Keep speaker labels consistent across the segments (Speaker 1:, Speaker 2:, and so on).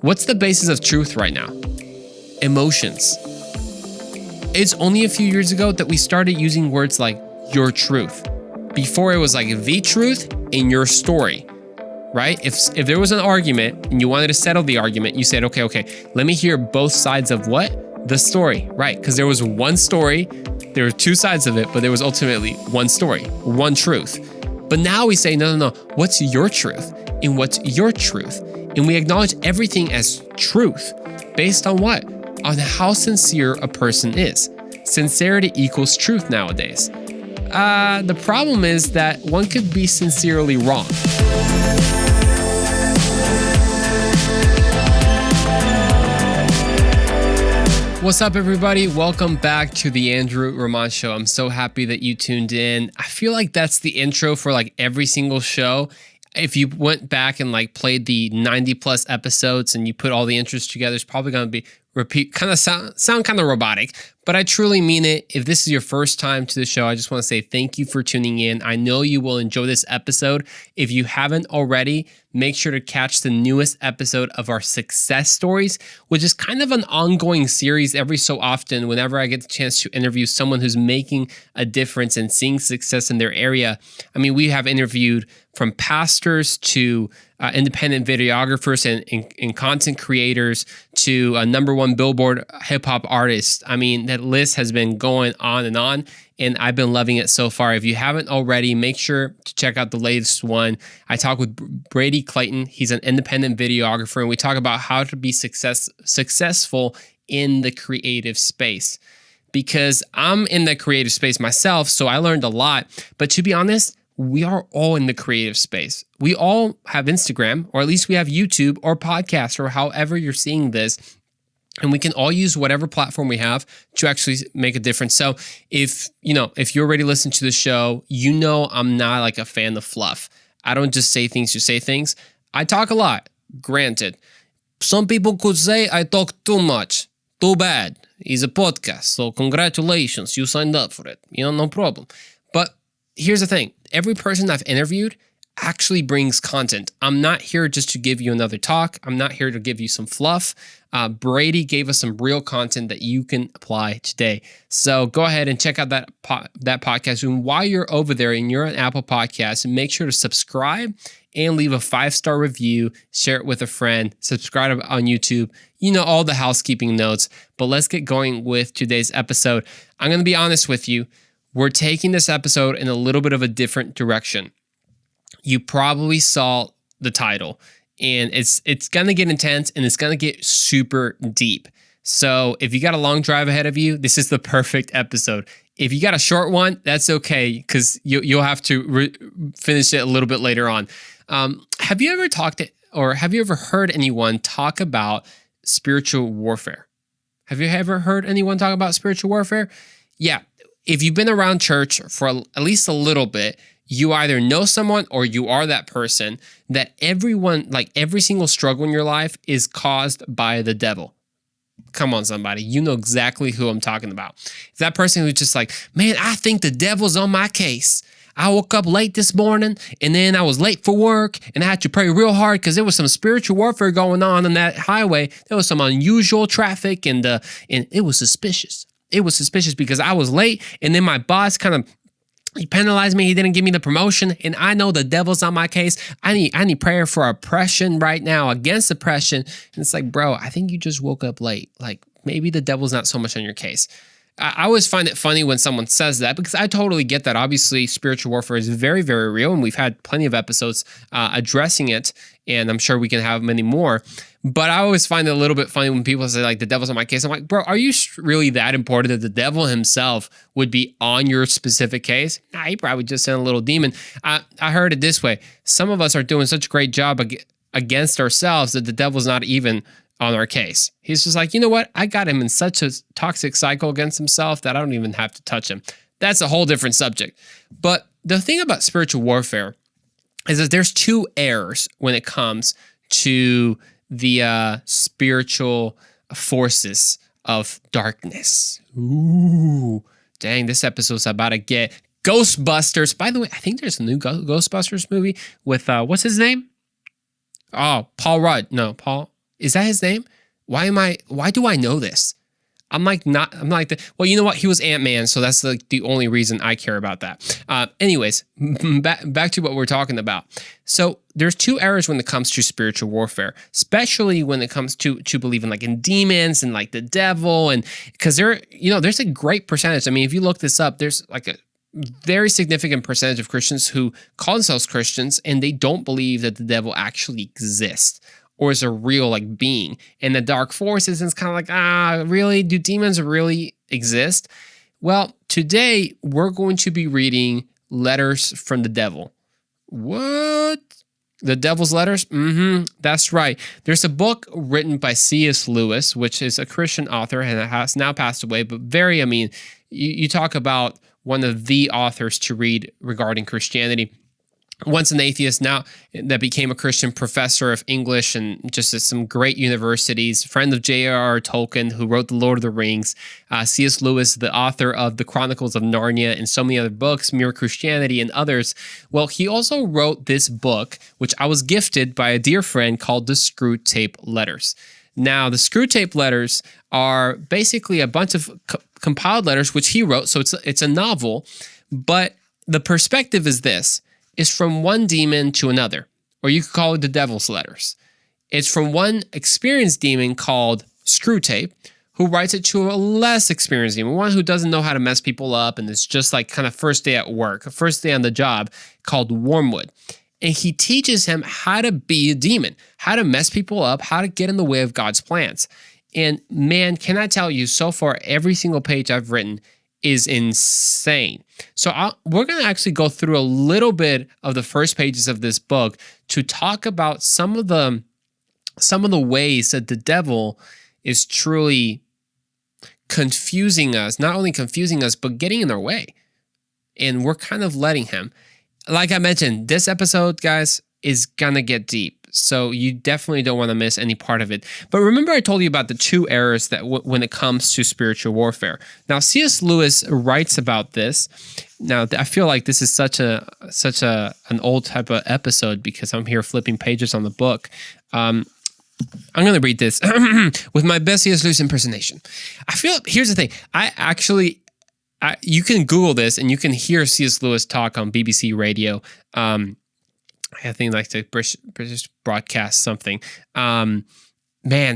Speaker 1: What's the basis of truth right now? Emotions. It's only a few years ago that we started using words like your truth. Before it was like the truth in your story, right? If there was an argument and you wanted to settle the argument, you said, okay, let me hear both sides of what? The story, right? Because there was one story, there were two sides of it, but there was ultimately one story, one truth. But now we say, no, what's your truth? And what's your truth? And we acknowledge everything as truth based on what? On how sincere a person is. Sincerity equals truth nowadays. The problem is that one could be sincerely wrong. What's up, everybody? Welcome back to the Andrew Roman Show. I'm so happy that you tuned in. I feel like that's the intro for like every single show. If you went back and like played the 90 plus episodes and you put all the intros together, it's probably going to be sound kind of robotic, but I truly mean it. If this is your first time to the show, I just want to say thank you for tuning in. I know you will enjoy this episode. If you haven't already, make sure to catch the newest episode of our success stories, which is kind of an ongoing series every so often. Whenever I get the chance to interview someone who's making a difference and seeing success in their area. I mean, we have interviewed from pastors to independent videographers and content creators to a number one Billboard hip hop artist. I mean, that list has been going on, and I've been loving it so far. If you haven't already, make sure to check out the latest one. I talk with Brady Clayton. He's an independent videographer, and we talk about how to be successful in the creative space. Because I'm in the creative space myself, so I learned a lot. But to be honest, we are all in the creative space. We all have Instagram, or at least we have YouTube or podcast, or however you're seeing this. And we can all use whatever platform we have to actually make a difference. So if you already listen to the show, I'm not like a fan of fluff. I don't just say things to say things. I talk a lot, granted. Some people could say I talk too much. Too bad. It's a podcast, so congratulations, you signed up for it. No problem. But here's the thing. Every person I've interviewed actually brings content. I'm not here just to give you another talk. I'm not here to give you some fluff. Brady gave us some real content that you can apply today. So go ahead and check out that podcast. And while you're over there and you're on Apple Podcasts, make sure to subscribe and leave a 5-star review. Share it with a friend. Subscribe on YouTube. All the housekeeping notes. But let's get going with today's episode. I'm going to be honest with you. We're taking this episode in a little bit of a different direction. You probably saw the title, and it's going to get intense and it's going to get super deep. So if you got a long drive ahead of you, this is the perfect episode. If you got a short one, that's okay, because you'll have to finish it a little bit later on. Have you ever heard anyone talk about spiritual warfare? Have you ever heard anyone talk about spiritual warfare? Yeah. If you've been around church for at least a little bit, you either know someone or you are that person that every single struggle in your life is caused by the devil. Come on, somebody. You know exactly who I'm talking about. It's that person who's just like, man, I think the devil's on my case. I woke up late this morning, and then I was late for work, and I had to pray real hard because there was some spiritual warfare going on that highway. There was some unusual traffic, and it was suspicious. It was suspicious because I was late, and then my boss he penalized me. He didn't give me the promotion, and I know the devil's on my case. I need prayer for oppression right now, against oppression. And it's like, bro, I think you just woke up late. Like, maybe the devil's not so much on your case. I always find it funny when someone says that, because I totally get that. Obviously, spiritual warfare is very, very real, and we've had plenty of episodes addressing it, and I'm sure we can have many more. But I always find it a little bit funny when people say, like, the devil's on my case. I'm like, bro, are you really that important that the devil himself would be on your specific case? Nah, he probably just sent a little demon. I heard it this way. Some of us are doing such a great job against ourselves that the devil's not even on our case. He's just like, you know what? I got him in such a toxic cycle against himself that I don't even have to touch him. That's a whole different subject. But the thing about spiritual warfare is that there's two errors when it comes to the spiritual forces of darkness. Ooh, dang, this episode's about to get Ghostbusters. By the way, I think there's a new Ghostbusters movie with, what's his name? Oh, Paul Rudd. No, Paul. Is that his name? Why do I know this? I'm like, well, you know what? He was Ant-Man, so that's like the only reason I care about that. Anyways, back to what we're talking about. So there's two errors when it comes to spiritual warfare, especially when it comes to believing like in demons and like the devil. And because there's a great percentage. I mean, if you look this up, there's like a very significant percentage of Christians who call themselves Christians and they don't believe that the devil actually exists or is a real like being. And the dark forces, and it's kind of like, really? Do demons really exist? Well, today we're going to be reading letters from the devil. What? The devil's letters? That's right. There's a book written by C.S. Lewis, which is a Christian author and has now passed away, but you talk about one of the authors to read regarding Christianity. Once an atheist, now that became a Christian, professor of English and just at some great universities, friend of J.R.R. Tolkien, who wrote The Lord of the Rings, C.S. Lewis, the author of The Chronicles of Narnia and so many other books, Mere Christianity and others. Well, he also wrote this book, which I was gifted by a dear friend, called The Screwtape Letters. Now, the Screwtape Letters are basically a bunch of compiled letters, which he wrote, so it's a novel, but the perspective is this. Is from one demon to another, or you could call it the devil's letters. It's from one experienced demon called Screwtape, who writes it to a less experienced demon, one who doesn't know how to mess people up, and it's just like kind of first day at work, first day on the job, called Wormwood. And he teaches him how to be a demon, how to mess people up, how to get in the way of God's plans. And man, can I tell you, so far, every single page I've written is insane. So we're going to actually go through a little bit of the first pages of this book to talk about some of the ways that the devil is truly confusing us, not only confusing us, but getting in our way. And we're kind of letting him. Like I mentioned, this episode, guys, is going to get deep. So you definitely don't want to miss any part of it. But remember I told you about the two errors that when it comes to spiritual warfare. Now, C.S. Lewis writes about this. Now, I feel like this is such an old type of episode because I'm here flipping pages on the book. I'm going to read this with my best C.S. Lewis impersonation. Here's the thing. You can Google this and you can hear C.S. Lewis talk on BBC Radio. I think like the British broadcast something. Man,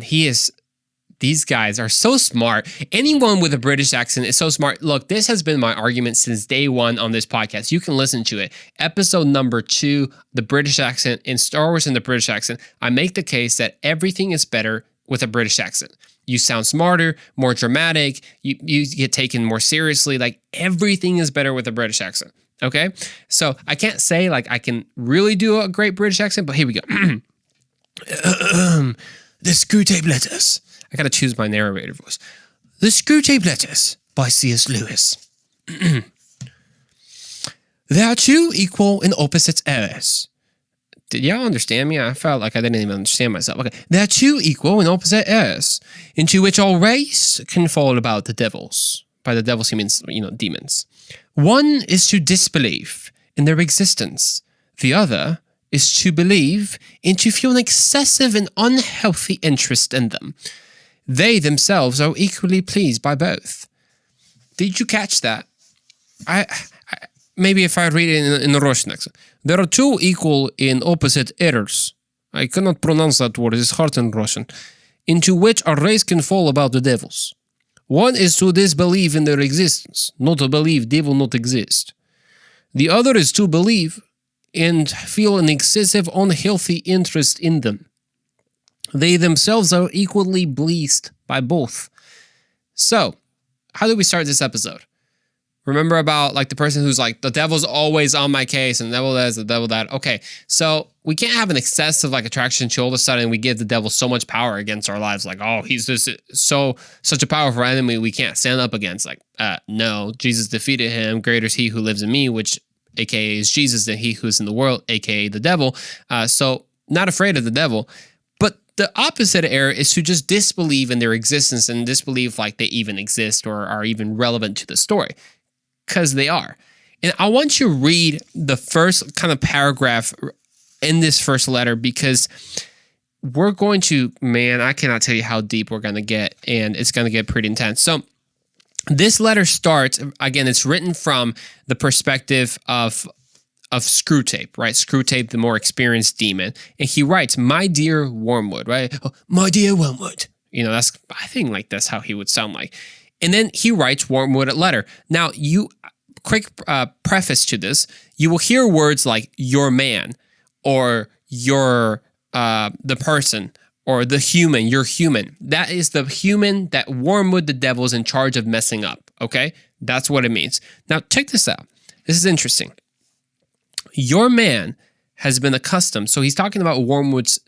Speaker 1: these guys are so smart. Anyone with a British accent is so smart. Look, this has been my argument since day one on this podcast. You can listen to it. Episode number 2, the British accent in Star Wars and the British accent. I make the case that everything is better with a British accent. You sound smarter, more dramatic. You get taken more seriously. Like everything is better with a British accent. Okay, so I can't say like I can really do a great British accent, but here we go. The Screwtape Letters. I gotta choose my narrator voice. The Screwtape Letters by C.S. Lewis. There are two equal and opposite errors. Did y'all understand me? I felt like I didn't even understand myself. Okay, there are two equal and opposite errors into which all race can fall about the devils. By the devils, he means demons. One is to disbelieve in their existence. The other is to believe and to feel an excessive and unhealthy interest in them. They themselves are equally pleased by both. Did you catch that? Maybe if I read it in the Russian accent. There are two equal and opposite errors. I cannot pronounce that word. It's hard in Russian. Into which a race can fall about the devils. One is to disbelieve in their existence, not to believe they will not exist. The other is to believe and feel an excessive, unhealthy interest in them. They themselves are equally pleased by both. So, how do we start this episode? Remember about like the person who's like, the devil's always on my case and the devil this, the devil that. Okay, so we can't have an excessive like attraction to all of a sudden we give the devil so much power against our lives. Like, oh, he's just such a powerful enemy we can't stand up against. Like, no, Jesus defeated him. Greater is he who lives in me, which aka is Jesus, than he who is in the world, aka the devil. So not afraid of the devil. But the opposite error is to just disbelieve in their existence and disbelieve like they even exist or are even relevant to the story. Because they are. And I want you to read the first kind of paragraph in this first letter because we're going to, man, I cannot tell you how deep we're going to get, and it's going to get pretty intense. So this letter starts, again, it's written from the perspective of Screwtape, right? Screwtape, the more experienced demon. And he writes, my dear Wormwood, right? Oh, my dear Wormwood. I think like that's how he would sound like. And then he writes Wormwood a letter. Now, quick preface to this, you will hear words like your man, or your, the person, or the human, you're human. That is the human that Wormwood the devil is in charge of messing up, okay? That's what it means. Now, check this out. This is interesting. Your man has been accustomed, so he's talking about Wormwood's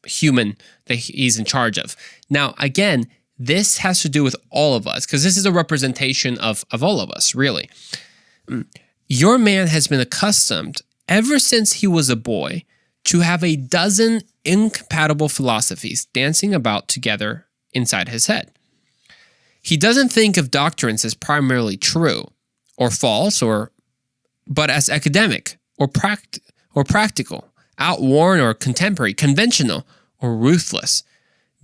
Speaker 1: human that he's in charge of. Now, again, this has to do with all of us, because this is a representation of all of us, really. Your man has been accustomed, ever since he was a boy, to have a dozen incompatible philosophies dancing about together inside his head. He doesn't think of doctrines as primarily true or false, but as academic or practical, outworn or contemporary, conventional or ruthless.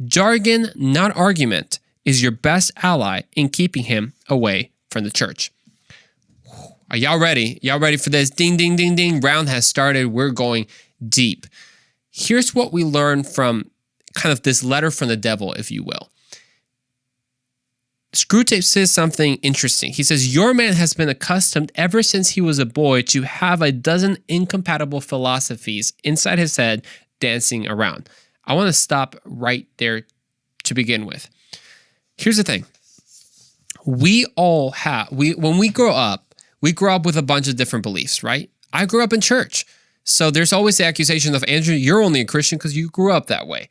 Speaker 1: Jargon, not argument, is your best ally in keeping him away from the church. Are y'all ready? Y'all ready for this? Ding, ding, ding, ding. Round has started. We're going deep. Here's what we learn from kind of this letter from the devil, if you will. Screwtape says something interesting. He says, your man has been accustomed ever since he was a boy to have a dozen incompatible philosophies inside his head dancing around. I want to stop right there to begin with. Here's the thing. We all have, when we grow up with a bunch of different beliefs, right? I grew up in church. So there's always the accusation of, Andrew, you're only a Christian because you grew up that way.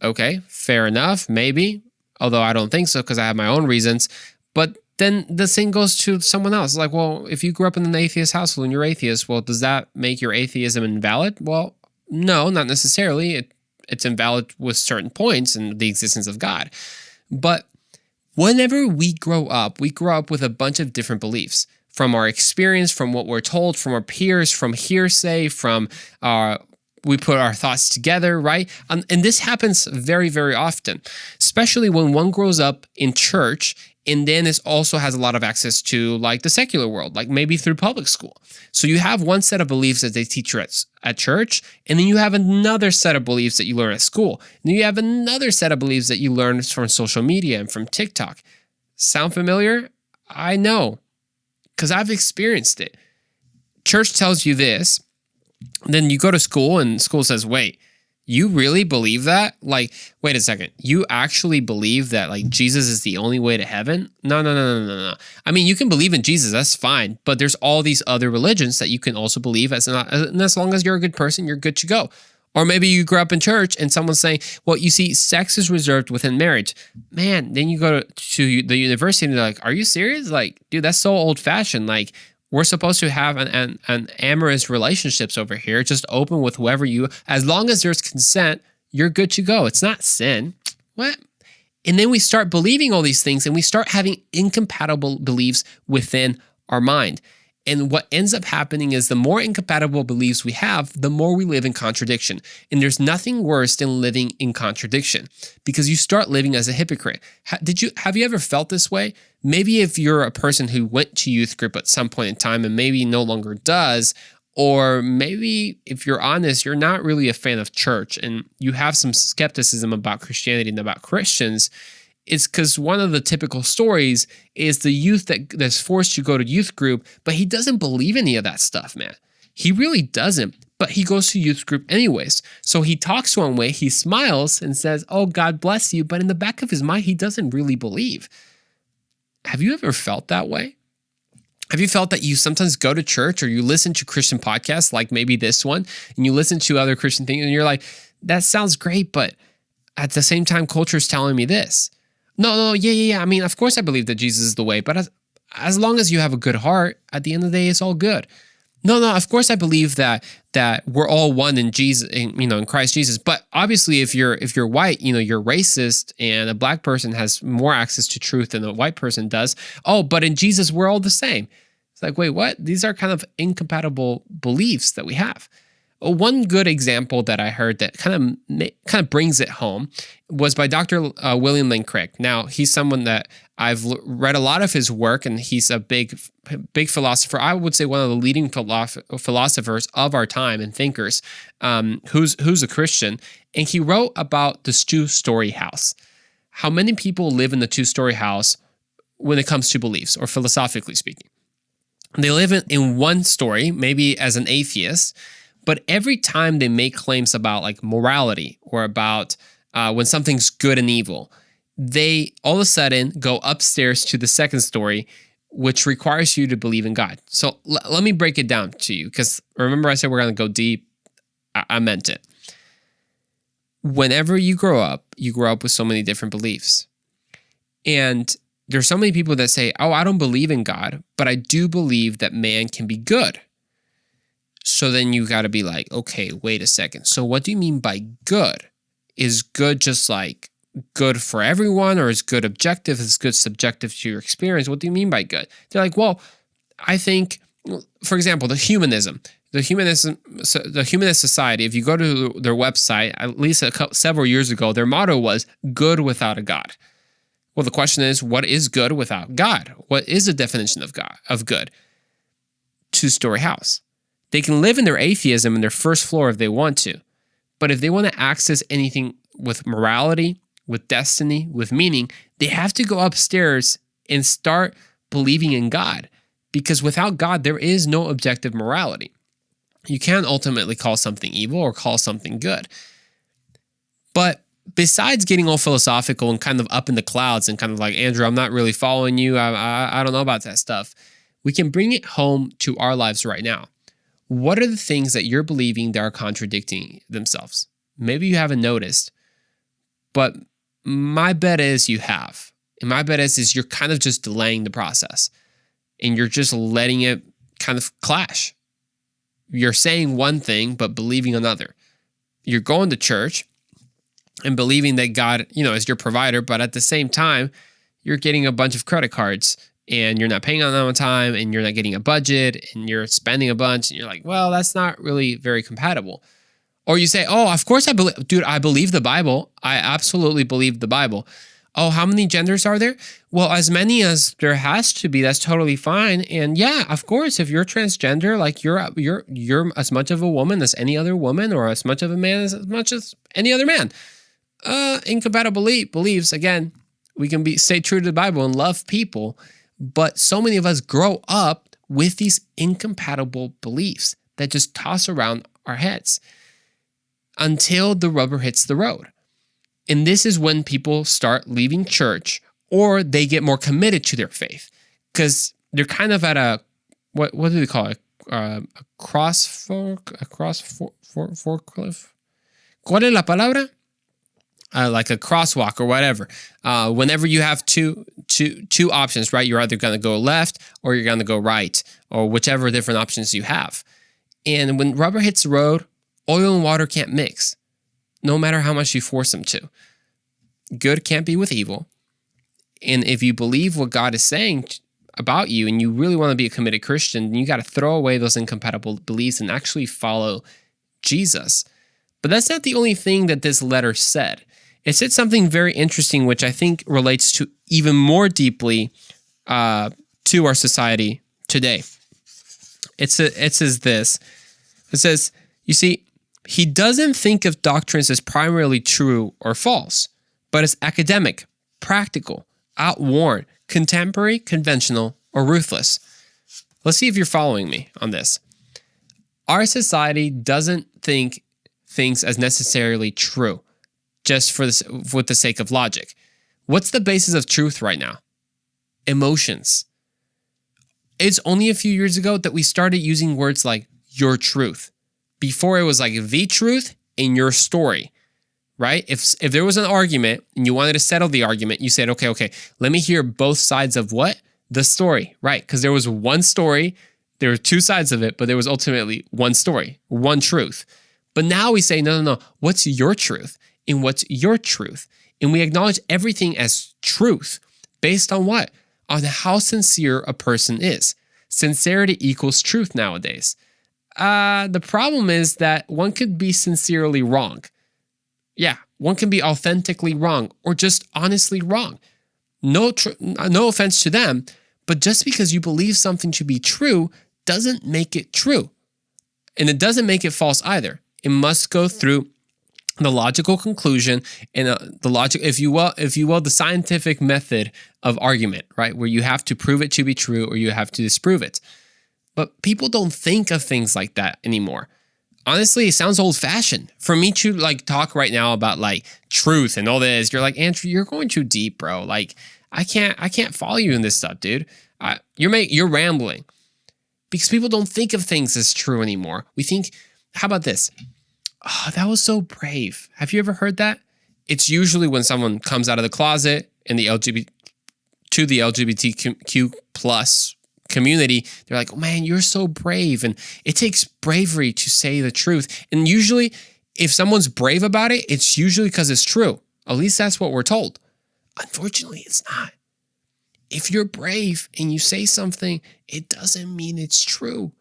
Speaker 1: Okay, fair enough, maybe. Although I don't think so, because I have my own reasons. But then the same goes to someone else. It's like, well, if you grew up in an atheist household and you're atheist, well, does that make your atheism invalid? Well, no, not necessarily. It's invalid with certain points and the existence of God. But whenever we grow up with a bunch of different beliefs from our experience, from what we're told, from our peers, from hearsay, from we put our thoughts together, right? And this happens very, very often, especially when one grows up in church and then it also has a lot of access to like the secular world, like maybe through public school. So you have one set of beliefs that they teach you at church, and then you have another set of beliefs that you learn at school. And then you have another set of beliefs that you learn from social media and from TikTok. Sound familiar? I know, because I've experienced it. Church tells you this, then you go to school and school says, wait, you really believe that? Like, wait a second. You actually believe that like Jesus is the only way to heaven? No. I mean, you can believe in Jesus, that's fine. But there's all these other religions that you can also believe and as long as you're a good person, you're good to go. Or maybe you grew up in church and someone's saying, well, you see, sex is reserved within marriage. Man, then you go to the university and they're like, are you serious? Like, dude, that's so old fashioned. Like, we're supposed to have an amorous relationships over here, just open with whoever as long as there's consent, you're good to go. It's not sin. What? And then we start believing all these things and we start having incompatible beliefs within our mind. And what ends up happening is the more incompatible beliefs we have, the more we live in contradiction. And there's nothing worse than living in contradiction because you start living as a hypocrite. Have you ever felt this way? Maybe if you're a person who went to youth group at some point in time and maybe no longer does, or maybe if you're honest, you're not really a fan of church and you have some skepticism about Christianity and about Christians. It's because one of the typical stories is the youth that's forced to go to youth group, but he doesn't believe any of that stuff, man. He really doesn't, but he goes to youth group anyways. So he talks one way, he smiles and says, oh, God bless you. But in the back of his mind, he doesn't really believe. Have you ever felt that way? Have you felt that you sometimes go to church or you listen to Christian podcasts like maybe this one and you listen to other Christian things and you're like, that sounds great, but at the same time, culture is telling me this. No, yeah. I mean, of course I believe that Jesus is the way, but as long as you have a good heart, at the end of the day, it's all good. No, of course I believe that we're all one in Jesus, in Christ Jesus. But obviously, if you're white, you're racist, and a black person has more access to truth than a white person does. Oh, but in Jesus, we're all the same. It's like, wait, what? These are kind of incompatible beliefs that we have. One good example that I heard that kind of brings it home was by Dr. William Lane Craig. Now, he's someone that I've read a lot of his work, and he's a big philosopher. I would say one of the leading philosophers of our time and thinkers, who's a Christian. And he wrote about the two-story house. How many people live in the two-story house when it comes to beliefs, or philosophically speaking? They live in one story, maybe as an atheist, but every time they make claims about like morality or about when something's good and evil, they all of a sudden go upstairs to the second story, which requires you to believe in God. So let me break it down to you, because remember I said we're going to go deep. I meant it. Whenever you grow up with so many different beliefs. And there's so many people that say, oh, I don't believe in God, but I do believe that man can be good. So then you got to be like, okay, wait a second. So what do you mean by good? Is good just like good for everyone, or is good objective? Is good subjective to your experience? What do you mean by good? They're like, well, I think, for example, the humanist society, if you go to their website, at least several years ago, their motto was good without a God. Well, the question is, what is good without God? What is the definition of good? Two-story house. They can live in their atheism in their first floor if they want to. But if they want to access anything with morality, with destiny, with meaning, they have to go upstairs and start believing in God. Because without God, there is no objective morality. You can't ultimately call something evil or call something good. But besides getting all philosophical and kind of up in the clouds and kind of like, Andrew, I'm not really following you. I don't know about that stuff. We can bring it home to our lives right now. What are the things that you're believing that are contradicting themselves? Maybe you haven't noticed, but my bet is you have. And my bet is you're kind of just delaying the process, and you're just letting it kind of clash. You're saying one thing, but believing another. You're going to church and believing that God, is your provider, but at the same time, you're getting a bunch of credit cards and you're not paying on them on time, and you're not getting a budget, and you're spending a bunch, and you're like, well, that's not really very compatible. Or you say, oh, of course I believe the Bible. I absolutely believe the Bible. Oh, how many genders are there? Well, as many as there has to be. That's totally fine. And yeah, of course, if you're transgender, like you're as much of a woman as any other woman, or as much of a man as much as any other man. Incompatible beliefs. Again, we can stay true to the Bible and love people, but so many of us grow up with these incompatible beliefs that just toss around our heads until the rubber hits the road. And this is when people start leaving church, or they get more committed to their faith, because they're kind of at a, what do they call it? A crossfork? A forklift? ¿Cuál es la palabra? Like a crosswalk or whatever. Whenever you have two options, right? You're either going to go left or you're going to go right, or whichever different options you have. And when rubber hits the road, oil and water can't mix, no matter how much you force them to. Good can't be with evil. And if you believe what God is saying about you, and you really want to be a committed Christian, then you got to throw away those incompatible beliefs and actually follow Jesus. But that's not the only thing that this letter said. It said something very interesting, which I think relates to even more deeply to our society today. It says this. It says, you see, he doesn't think of doctrines as primarily true or false, but as academic, practical, outworn, contemporary, conventional, or ruthless. Let's see if you're following me on this. Our society doesn't think things as necessarily true, just with the sake of logic. What's the basis of truth right now? Emotions. It's only a few years ago that we started using words like your truth. Before, it was like the truth in your story, right? If there was an argument and you wanted to settle the argument, you said, okay, let me hear both sides of what? The story, right? Because there was one story, there were two sides of it, but there was ultimately one story, one truth. But now we say, no, what's your truth? And what's your truth? And we acknowledge everything as truth based on what? On how sincere a person is. Sincerity equals truth nowadays. The problem is that one could be sincerely wrong. Yeah, one can be authentically wrong or just honestly wrong. No offense to them, but just because you believe something to be true doesn't make it true. And it doesn't make it false either. It must go through the logical conclusion and the logic, if you will, the scientific method of argument, right? Where you have to prove it to be true or you have to disprove it. But people don't think of things like that anymore. Honestly, it sounds old-fashioned. For me to like talk right now about like truth and all this, you're like, Andrew, you're going too deep, bro. Like, I can't follow you in this stuff, dude. You're rambling. Because people don't think of things as true anymore. We think, how about this? Oh, that was so brave. Have you ever heard that? It's usually when someone comes out of the closet in the LGBTQ plus community, they're like, oh man, you're so brave. And it takes bravery to say the truth. And usually, if someone's brave about it, it's usually because it's true. At least that's what we're told. Unfortunately, it's not. If you're brave and you say something, it doesn't mean it's true.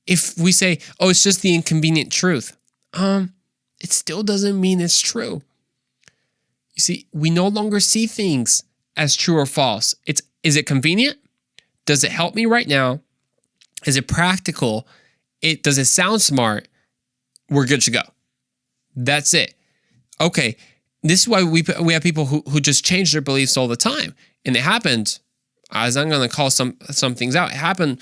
Speaker 1: If we say, oh, it's just the inconvenient truth, it still doesn't mean it's true. You see, we no longer see things as true or false. Is it convenient? Does it help me right now? Is it practical? Does it sound smart? We're good to go. That's it. Okay, this is why we have people who just change their beliefs all the time. And it happened, as I'm going to call some things out, it happened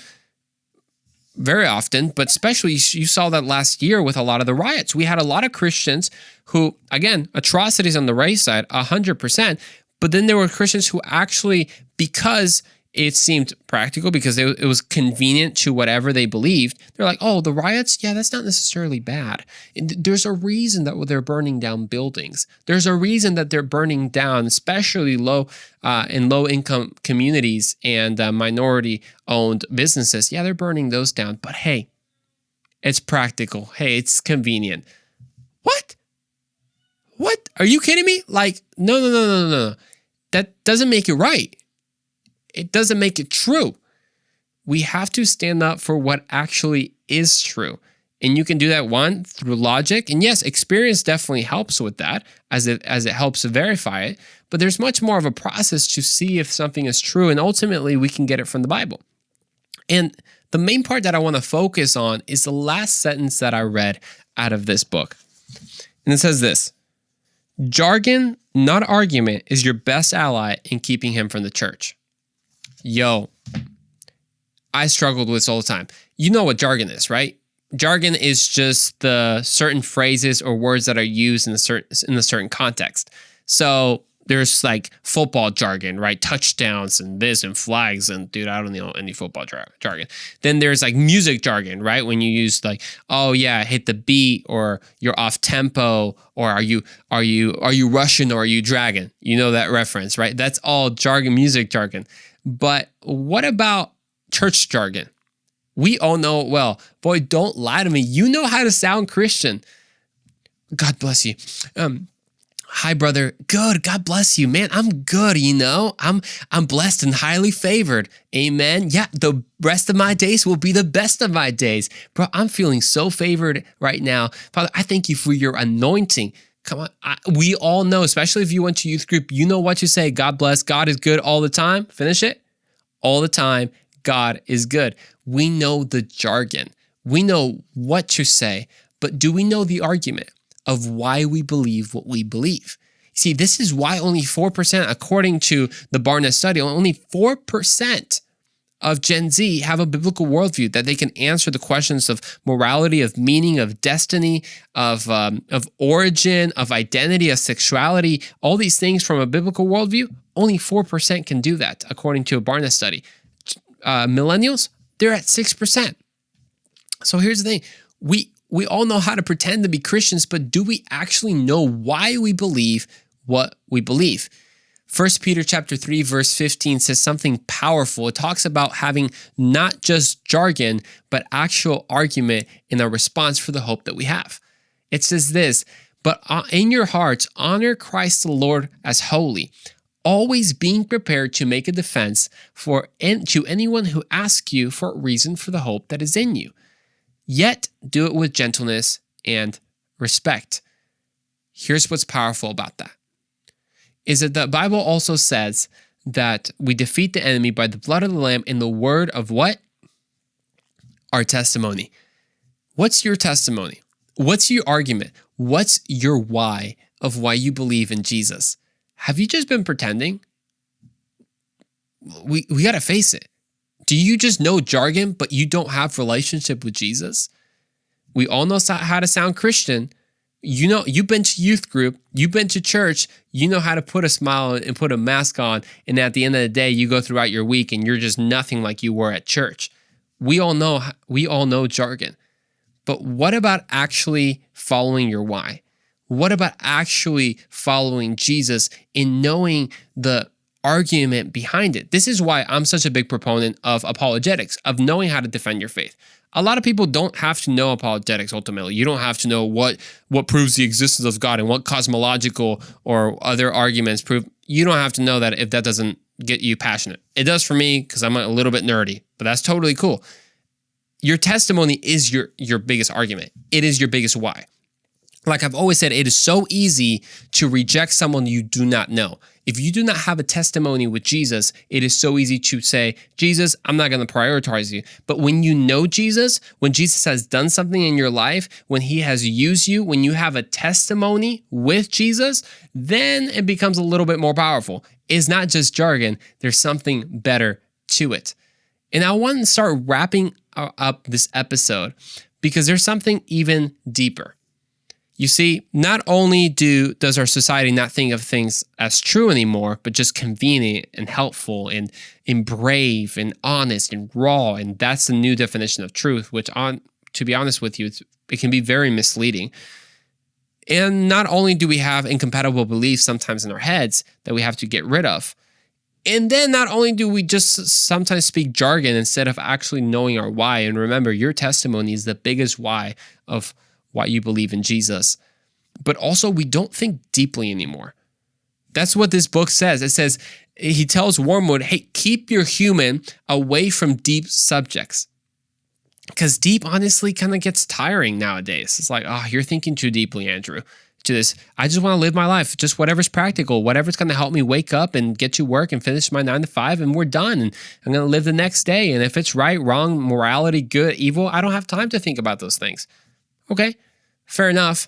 Speaker 1: very often, but especially you saw that last year with a lot of the riots. We had a lot of Christians who, again, atrocities on the race side, 100%, but then there were Christians who actually, because it seemed practical, because it was convenient to whatever they believed, they're like, oh, the riots, yeah, that's not necessarily bad. There's a reason that they're burning down buildings. There's a reason that they're burning down, especially in low-income communities and minority-owned businesses. Yeah, they're burning those down. But hey, it's practical. Hey, it's convenient. What? What? Are you kidding me? Like, no. That doesn't make it right. It doesn't make it true. We have to stand up for what actually is true. And you can do that, one, through logic. And yes, experience definitely helps with that as it helps to verify it. But there's much more of a process to see if something is true. And ultimately, we can get it from the Bible. And the main part that I want to focus on is the last sentence that I read out of this book. And it says this: jargon, not argument, is your best ally in keeping him from the church. Yo, I struggled with this all the time. You know what jargon is, right? Jargon is just the certain phrases or words that are used in a certain context. So there's like football jargon, right? Touchdowns and this and flags and dude, I don't know any football jargon. Then there's like music jargon, right? When you use like, oh yeah, hit the beat, or you're off tempo, or are you Russian or are you dragon? You know that reference, right? That's all jargon, music jargon. But what about church jargon? We all know it well. Boy, don't lie to me. You know how to sound Christian. God bless you. Hi, brother. Good. God bless you, man. I'm good. You know, I'm blessed and highly favored. Amen. Yeah, the rest of my days will be the best of my days, bro. I'm feeling so favored right now, Father. I thank you for your anointing. Come on. We all know, especially if you went to youth group, you know what you say. God bless. God is good all the time. Finish it. All the time. God is good. We know the jargon. We know what to say, but do we know the argument of why we believe what we believe? See, this is why only 4%, according to the Barna study, only 4% of Gen Z have a biblical worldview that they can answer the questions of morality, of meaning, of destiny, of origin, of identity, of sexuality, all these things from a biblical worldview. Only 4% can do that, according to a Barna study. Millennials, they're at 6%. So here's the thing. We all know how to pretend to be Christians, but do we actually know why we believe what we believe? 1 Peter chapter 3, verse 15 says something powerful. It talks about having not just jargon, but actual argument in our response for the hope that we have. It says this: but in your hearts, honor Christ the Lord as holy, always being prepared to make a defense to anyone who asks you for a reason for the hope that is in you. yet do it with gentleness and respect. Here's what's powerful about that, is that the Bible also says that we defeat the enemy by the blood of the Lamb and the word of what? Our testimony. What's your testimony? What's your argument? What's your why of why you believe in Jesus? Have you just been pretending? We got to face it. Do you just know jargon, but you don't have relationship with Jesus? We all know how to sound Christian. You know, you've been to youth group, you've been to church, you know how to put a smile and put a mask on, and at the end of the day, you go throughout your week and you're just nothing like you were at church. We all know jargon. But what about actually following your why? What about actually following Jesus and knowing the argument behind it? This is why I'm such a big proponent of apologetics, of knowing how to defend your faith. A lot of people don't have to know apologetics ultimately. You don't have to know what proves the existence of God and what cosmological or other arguments prove. You don't have to know that if that doesn't get you passionate. It does for me because I'm a little bit nerdy, but that's totally cool. Your testimony is your biggest argument. It is your biggest why. Like I've always said, it is so easy to reject someone you do not know. If you do not have a testimony with Jesus, it is so easy to say, Jesus, I'm not going to prioritize you. But when you know Jesus, when Jesus has done something in your life, when he has used you, when you have a testimony with Jesus, then it becomes a little bit more powerful. It's not just jargon. There's something better to it. And I want to start wrapping up this episode because there's something even deeper. You see, not only does our society not think of things as true anymore, but just convenient and helpful and brave and honest and raw. And that's the new definition of truth, which to be honest with you, it can be very misleading. And not only do we have incompatible beliefs sometimes in our heads that we have to get rid of, and then not only do we just sometimes speak jargon instead of actually knowing our why. And remember, your testimony is the biggest why of why you believe in Jesus. But also, we don't think deeply anymore. That's what this book says. It says, he tells Wormwood, hey, keep your human away from deep subjects. Because deep, honestly, kind of gets tiring nowadays. It's like, oh, you're thinking too deeply, Andrew. To this, I just want to live my life, just whatever's practical, whatever's going to help me wake up and get to work and finish my 9 to 5, and we're done. And I'm going to live the next day. And if it's right, wrong, morality, good, evil, I don't have time to think about those things. Okay, fair enough.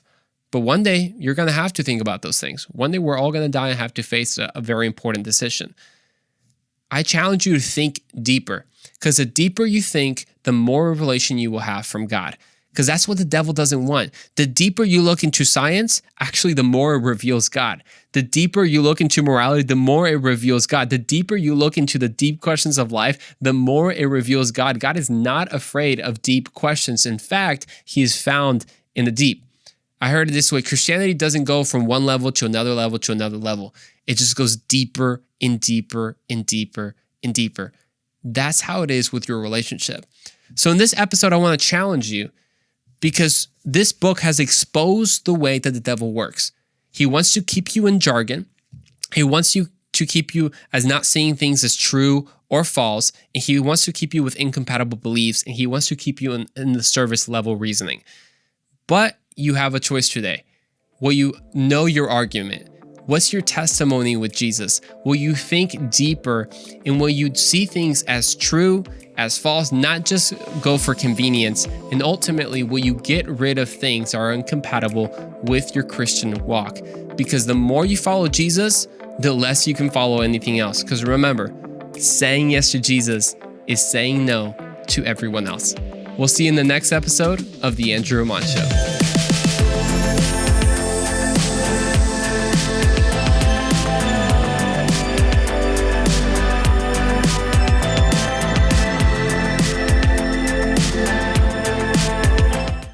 Speaker 1: But one day you're going to have to think about those things. One day we're all going to die and have to face a very important decision. I challenge you to think deeper, because the deeper you think, the more revelation you will have from God. Because that's what the devil doesn't want. The deeper you look into science, actually, the more it reveals God. The deeper you look into morality, the more it reveals God. The deeper you look into the deep questions of life, the more it reveals God. God is not afraid of deep questions. In fact, he is found in the deep. I heard it this way. Christianity doesn't go from one level to another level to another level. It just goes deeper and deeper and deeper and deeper. That's how it is with your relationship. So in this episode, I want to challenge you, because this book has exposed the way that the devil works. He wants to keep you in jargon. He wants you to keep you as not seeing things as true or false. And he wants to keep you with incompatible beliefs. And he wants to keep you in the service level reasoning. But you have a choice today. Will you know your argument? What's your testimony with Jesus? Will you think deeper, and will you see things as true, as false, not just go for convenience? And ultimately, will you get rid of things that are incompatible with your Christian walk? Because the more you follow Jesus, the less you can follow anything else. Because remember, saying yes to Jesus is saying no to everyone else. We'll see you in the next episode of The Andrew Ramon Show.